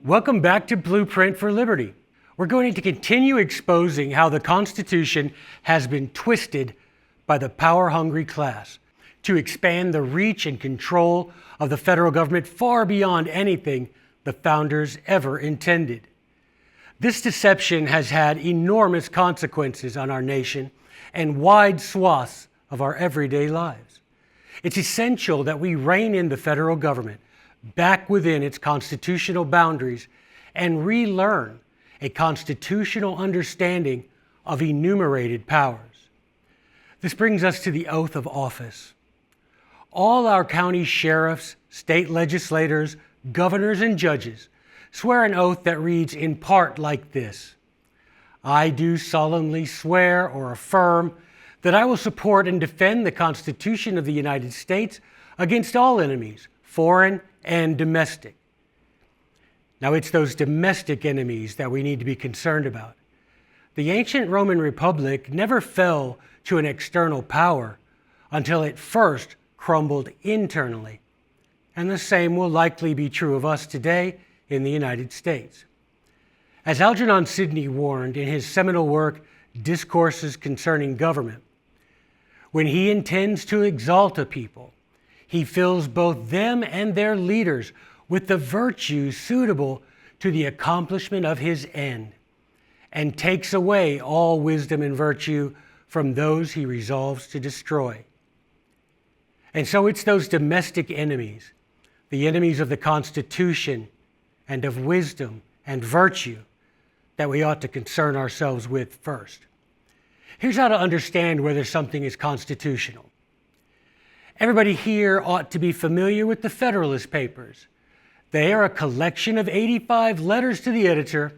Welcome back to Blueprint for Liberty. We're going to continue exposing how the Constitution has been twisted by the power-hungry class to expand the reach and control of the federal government far beyond anything the founders ever intended. This deception has had enormous consequences on our nation and wide swaths of our everyday lives. It's essential that we rein in the federal government back within its constitutional boundaries and relearn a constitutional understanding of enumerated powers. This brings us to the oath of office. All our county sheriffs, state legislators, governors, and judges swear an oath that reads in part like this: I do solemnly swear or affirm that I will support and defend the Constitution of the United States against all enemies, foreign and domestic. Now, it's those domestic enemies that we need to be concerned about. The ancient Roman Republic never fell to an external power until it first crumbled internally. And the same will likely be true of us today in the United States. As Algernon Sidney warned in his seminal work, Discourses Concerning Government, when he intends to exalt a people, he fills both them and their leaders with the virtues suitable to the accomplishment of his end, and takes away all wisdom and virtue from those he resolves to destroy. And so it's those domestic enemies, the enemies of the Constitution and of wisdom and virtue, that we ought to concern ourselves with first. Here's how to understand whether something is constitutional. Everybody here ought to be familiar with the Federalist Papers. They are a collection of 85 letters to the editor,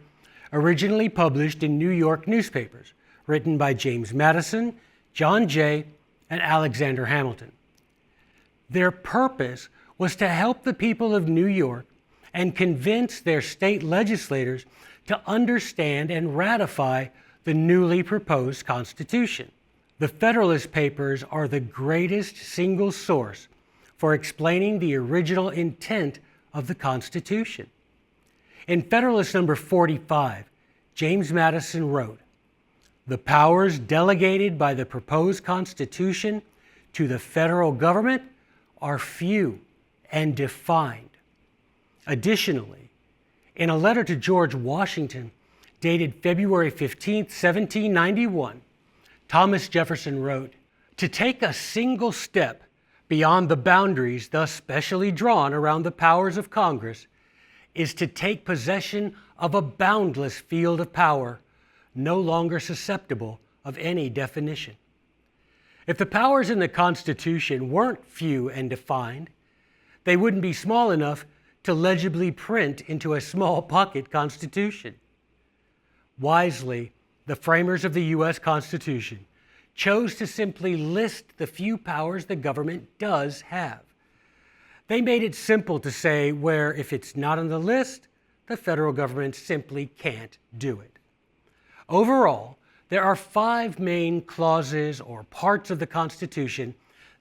originally published in New York newspapers, written by James Madison, John Jay, and Alexander Hamilton. Their purpose was to help the people of New York and convince their state legislators to understand and ratify the newly proposed Constitution. The Federalist Papers are the greatest single source for explaining the original intent of the Constitution. In Federalist number 45, James Madison wrote, "The powers delegated by the proposed Constitution to the federal government are few and defined." Additionally, in a letter to George Washington dated February 15, 1791, Thomas Jefferson wrote, "To take a single step beyond the boundaries thus specially drawn around the powers of Congress is to take possession of a boundless field of power, no longer susceptible of any definition." If the powers in the Constitution weren't few and defined, they wouldn't be small enough to legibly print into a small pocket Constitution. Wisely, the framers of the U.S. Constitution chose to simply list the few powers the government does have. They made it simple to say where, if it's not on the list, the federal government simply can't do it. Overall, there are 5 main clauses or parts of the Constitution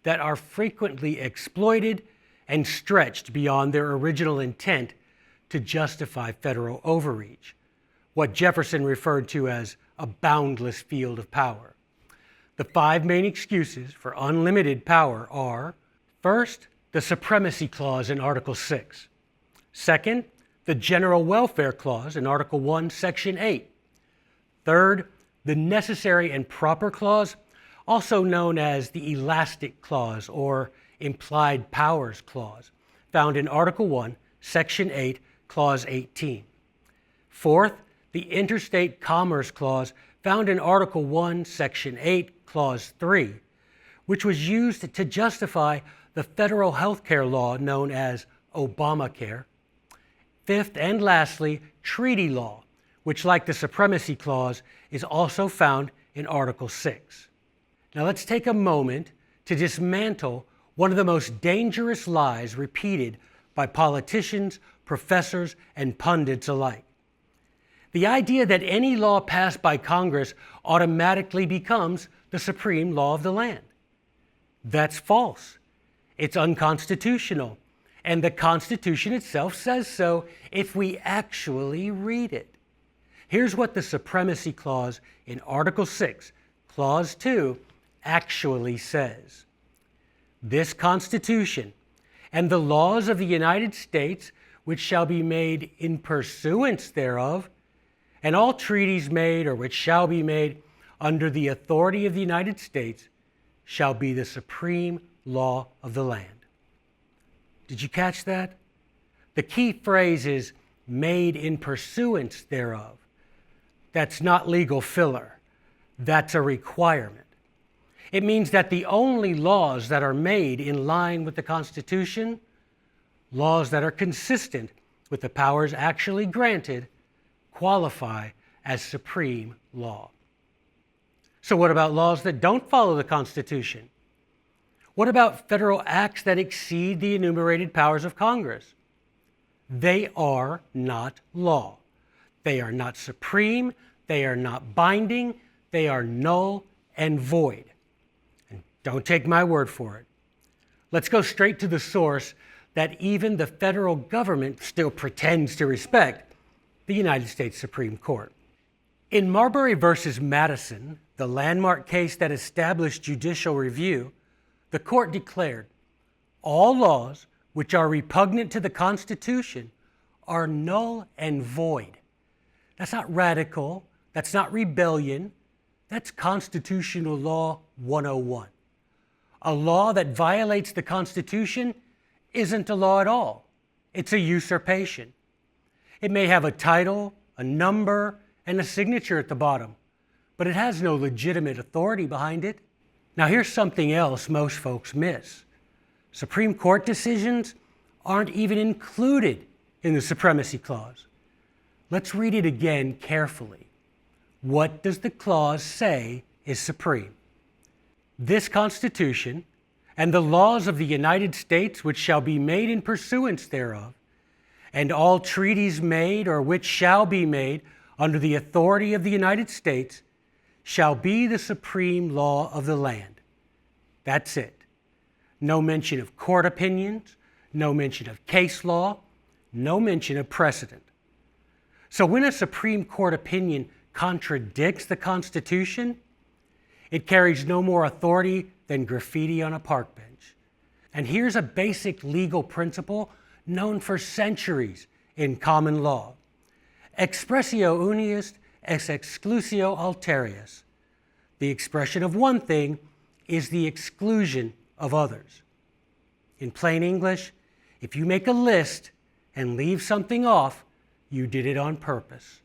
that are frequently exploited and stretched beyond their original intent to justify federal overreach, what Jefferson referred to as a boundless field of power. The 5 main excuses for unlimited power are: first, the Supremacy Clause in Article 6. Second, the General Welfare Clause in Article 1, Section 8. Third, the Necessary and Proper Clause, also known as the Elastic Clause or Implied Powers Clause, found in Article 1, Section 8, Clause 18. Fourth, the Interstate Commerce Clause found in Article 1, Section 8, Clause 3, which was used to justify the federal health care law known as Obamacare. Fifth and lastly, treaty law, which, like the Supremacy Clause, is also found in Article 6. Now let's take a moment to dismantle one of the most dangerous lies repeated by politicians, professors, and pundits alike. The idea that any law passed by Congress automatically becomes the supreme law of the land. That's false. It's unconstitutional, And the Constitution itself says so if we actually read it. Here's what the Supremacy Clause in Article 6, Clause 2 actually says. This Constitution and the laws of the United States, which shall be made in pursuance thereof, and all treaties made or which shall be made under the authority of the United States, shall be the supreme law of the land. Did you catch that? The key phrase is made in pursuance thereof. That's not legal filler. That's a requirement. It means that the only laws that are made in line with the Constitution, laws that are consistent with the powers actually granted, qualify as supreme law. So what about laws that don't follow the Constitution? What about federal acts that exceed the enumerated powers of Congress? They are not law. They are not supreme. They are not binding. They are null and void. And don't take my word for it. Let's go straight to the source that even the federal government still pretends to respect, the United States Supreme Court. In Marbury versus Madison, the landmark case that established judicial review, the court declared, all laws which are repugnant to the Constitution are null and void. That's not radical. That's not rebellion. That's constitutional law 101. A law that violates the Constitution isn't a law at all. It's a usurpation. It may have a title, a number, and a signature at the bottom, but it has no legitimate authority behind it. Now here's something else most folks miss. Supreme Court decisions aren't even included in the Supremacy Clause. Let's read it again carefully. What does the clause say is supreme? This Constitution and the laws of the United States which shall be made in pursuance thereof, and all treaties made or which shall be made under the authority of the United States shall be the supreme law of the land. That's it. No mention of court opinions, no mention of case law, no mention of precedent. So when a Supreme Court opinion contradicts the Constitution, it carries no more authority than graffiti on a park bench. And here's a basic legal principle known for centuries in common law. Expressio unius ex exclusio alterius. The expression of one thing is the exclusion of others. In plain English, if you make a list and leave something off, you did it on purpose.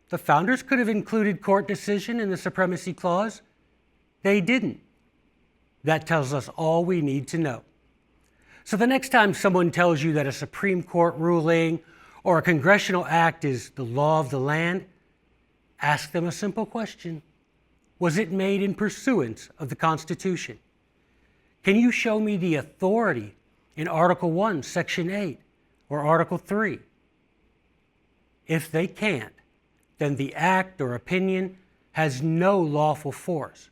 The founders could have included court decision in the Supremacy Clause. They didn't. That tells us all we need to know. So the next time someone tells you that a Supreme Court ruling or a congressional act is the law of the land, ask them a simple question. Was it made in pursuance of the Constitution? Can you show me the authority in Article 1, Section 8, or Article 3? If they can't, then the act or opinion has no lawful force,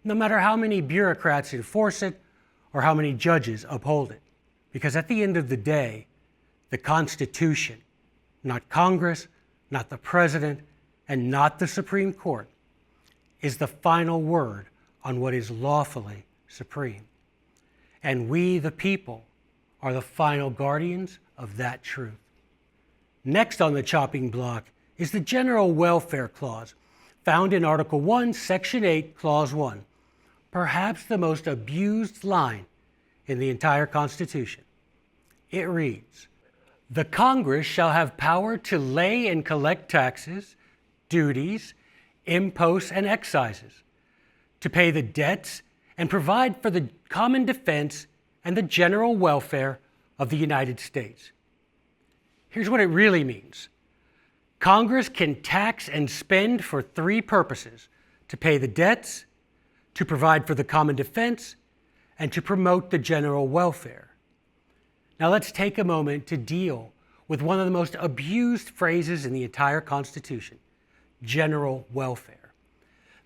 no matter how many bureaucrats enforce it or how many judges uphold it. Because at the end of the day, the Constitution, not Congress, not the President, and not the Supreme Court, is the final word on what is lawfully supreme. And we, the people, are the final guardians of that truth. Next on the chopping block is the General Welfare Clause, found in Article 1, Section 8, Clause 1, perhaps the most abused line in the entire Constitution. It reads, "The Congress shall have power to lay and collect taxes, duties, imposts, and excises, to pay the debts and provide for the common defense and the general welfare of the United States." Here's what it really means. Congress can tax and spend for three purposes: to pay the debts, to provide for the common defense, and to promote the general welfare. Now let's take a moment to deal with one of the most abused phrases in the entire Constitution: general welfare.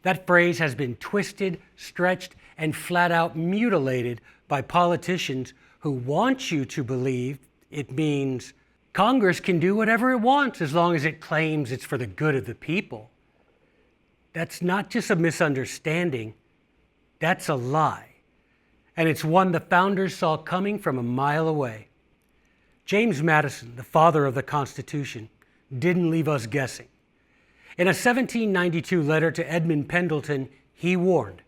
That phrase has been twisted, stretched, and flat out mutilated by politicians who want you to believe it means Congress can do whatever it wants as long as it claims it's for the good of the people. That's not just a misunderstanding, that's a lie. And it's one the founders saw coming from a mile away. James Madison, the father of the Constitution, didn't leave us guessing. In a 1792 letter to Edmund Pendleton, he warned,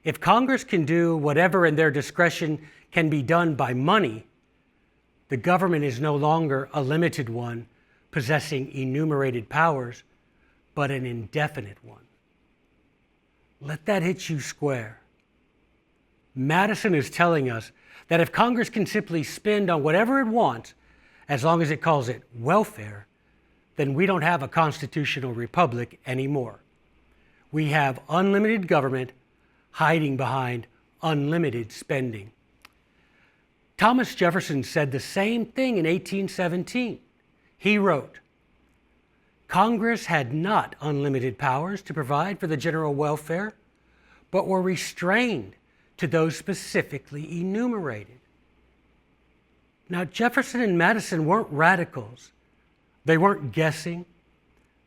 "If Congress can do whatever in their discretion can be done by money, the government is no longer a limited one possessing enumerated powers, but an indefinite one." Let that hit you square. Madison is telling us that if Congress can simply spend on whatever it wants, as long as it calls it welfare, then we don't have a constitutional republic anymore. We have unlimited government hiding behind unlimited spending. Thomas Jefferson said the same thing in 1817. He wrote, "Congress had not unlimited powers to provide for the general welfare, but were restrained to those specifically enumerated." Now, Jefferson and Madison weren't radicals. They weren't guessing.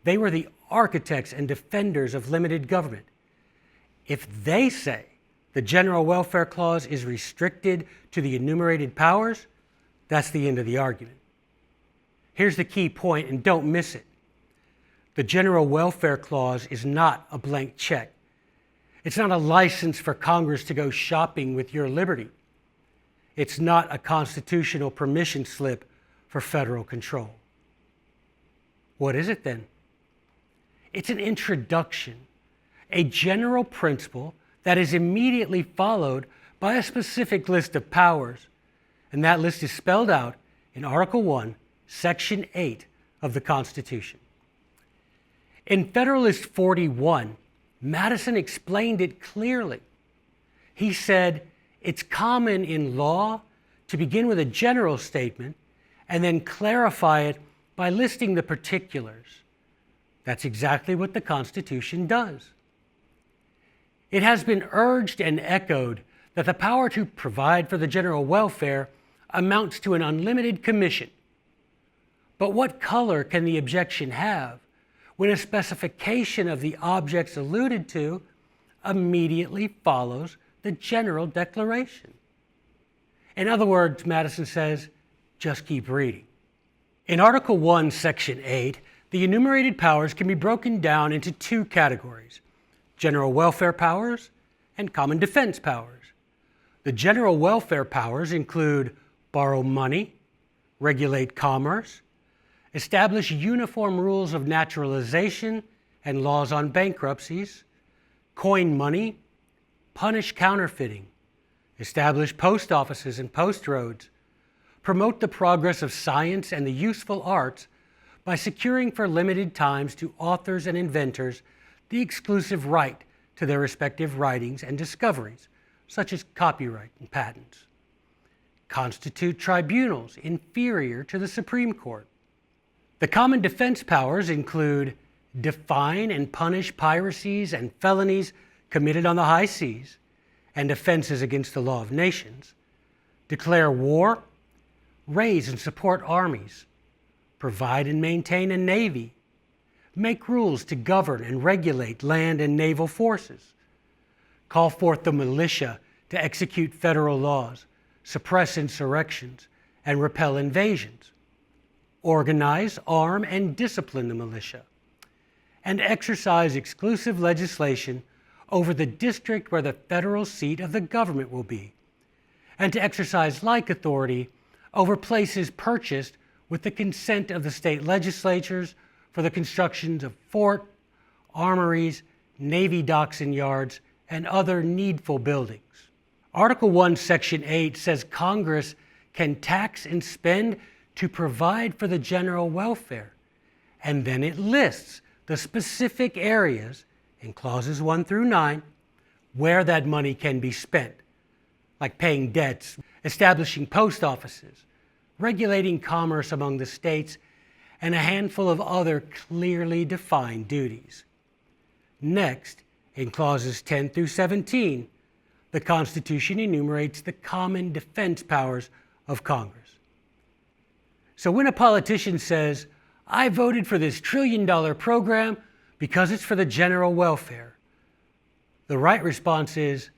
They were the architects and defenders of limited government. If they say the General Welfare Clause is restricted to the enumerated powers, that's the end of the argument. Here's the key point, and don't miss it. The General Welfare Clause is not a blank check. It's not a license for Congress to go shopping with your liberty. It's not a constitutional permission slip for federal control. What is it then? It's an introduction, a general principle that is immediately followed by a specific list of powers, and that list is spelled out in Article 1, Section 8 of the Constitution. In Federalist 41, Madison explained it clearly. He said, "It's common in law to begin with a general statement and then clarify it by listing the particulars." That's exactly what the Constitution does. It has been urged and echoed that the power to provide for the general welfare amounts to an unlimited commission. But what color can the objection have when a specification of the objects alluded to immediately follows the general declaration? In other words, Madison says, just keep reading. In Article 1, Section 8, the enumerated powers can be broken down into two categories: general welfare powers and common defense powers. The general welfare powers include borrow money, regulate commerce, establish uniform rules of naturalization and laws on bankruptcies, coin money, punish counterfeiting, establish post offices and post roads, promote the progress of science and the useful arts by securing for limited times to authors and inventors the exclusive right to their respective writings and discoveries, such as copyright and patents, constitute tribunals inferior to the Supreme Court. The common defense powers include define and punish piracies and felonies committed on the high seas and offenses against the law of nations, declare war, raise and support armies, provide and maintain a navy, make rules to govern and regulate land and naval forces, call forth the militia to execute federal laws, suppress insurrections, and repel invasions, organize, arm, and discipline the militia, and exercise exclusive legislation over the district where the federal seat of the government will be, and to exercise like authority over places purchased with the consent of the state legislatures for the constructions of fort, armories, navy docks and yards, and other needful buildings. Article 1, Section 8 says Congress can tax and spend to provide for the general welfare, and then it lists the specific areas in clauses 1 through 9 where that money can be spent, like paying debts, establishing post offices, regulating commerce among the states, and a handful of other clearly defined duties. Next, in clauses 10 through 17, the Constitution enumerates the common defense powers of Congress. So when a politician says, "I voted for this trillion-dollar program because it's for the general welfare," the right response is,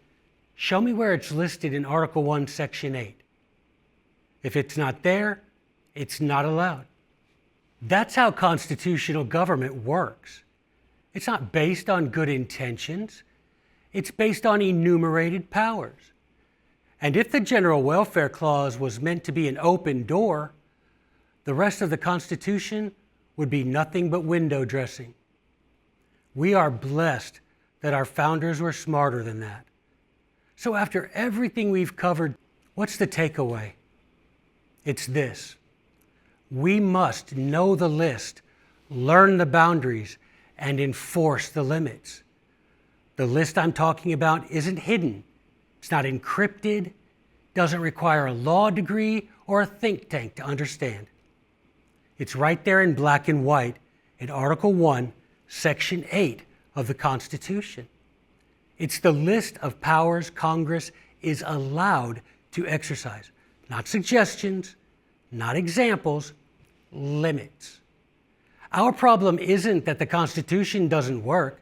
show me where it's listed in Article 1, Section 8. If it's not there, it's not allowed. That's how constitutional government works. It's not based on good intentions. It's based on enumerated powers. And if the General Welfare Clause was meant to be an open door, the rest of the Constitution would be nothing but window dressing. We are blessed that our founders were smarter than that. So after everything we've covered, what's the takeaway? It's this: we must know the list, learn the boundaries, and enforce the limits. The list I'm talking about isn't hidden. It's not encrypted, doesn't require a law degree or a think tank to understand. It's right there in black and white in Article 1, Section 8 of the Constitution. It's the list of powers Congress is allowed to exercise. Not suggestions, not examples, limits. Our problem isn't that the Constitution doesn't work.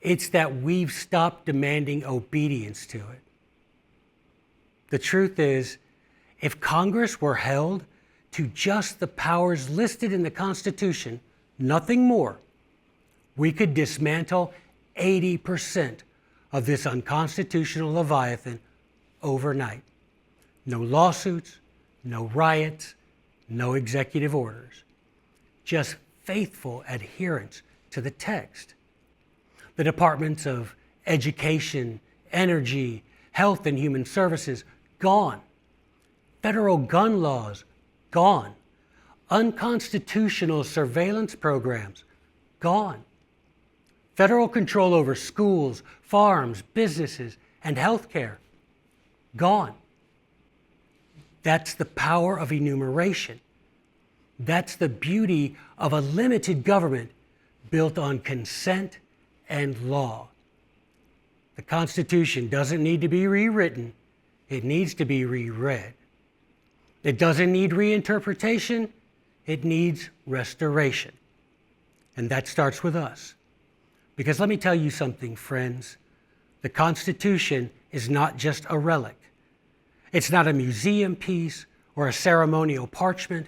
It's that we've stopped demanding obedience to it. The truth is, if Congress were held to just the powers listed in the Constitution, nothing more, we could dismantle 80% of this unconstitutional Leviathan overnight. No lawsuits, no riots, no executive orders. Just faithful adherence to the text. The Departments of Education, Energy, Health and Human Services, gone. Federal gun laws, gone. Unconstitutional surveillance programs, gone. Federal control over schools, farms, businesses, and healthcare, gone. That's the power of enumeration. That's the beauty of a limited government built on consent and law. The Constitution doesn't need to be rewritten. It needs to be reread. It doesn't need reinterpretation. It needs restoration. And that starts with us. Because let me tell you something, friends. The Constitution is not just a relic. It's not a museum piece or a ceremonial parchment.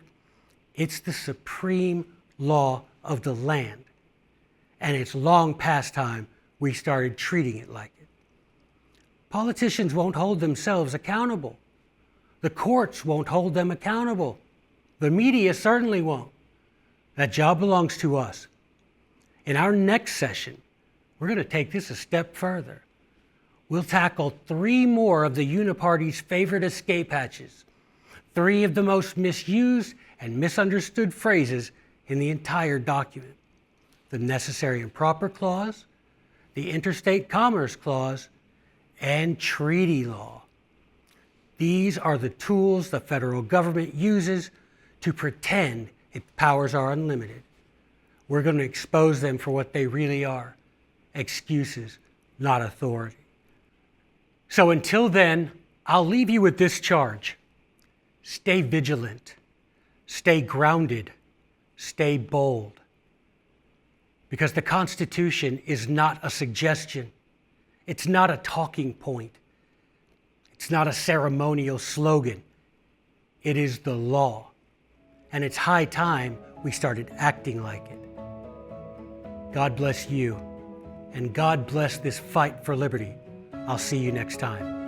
It's the supreme law of the land. And it's long past time we started treating it like it. Politicians won't hold themselves accountable. The courts won't hold them accountable. The media certainly won't. That job belongs to us. In our next session, we're going to take this a step further. We'll tackle 3 more of the Uniparty's favorite escape hatches, 3 of the most misused and misunderstood phrases in the entire document: the Necessary and Proper Clause, the Interstate Commerce Clause, and treaty law. These are the tools the federal government uses to pretend its powers are unlimited. We're going to expose them for what they really are: excuses, not authority. So until then, I'll leave you with this charge. Stay vigilant, stay grounded, stay bold. Because the Constitution is not a suggestion. It's not a talking point. It's not a ceremonial slogan. It is the law. And it's high time we started acting like it. God bless you, and God bless this fight for liberty. I'll see you next time.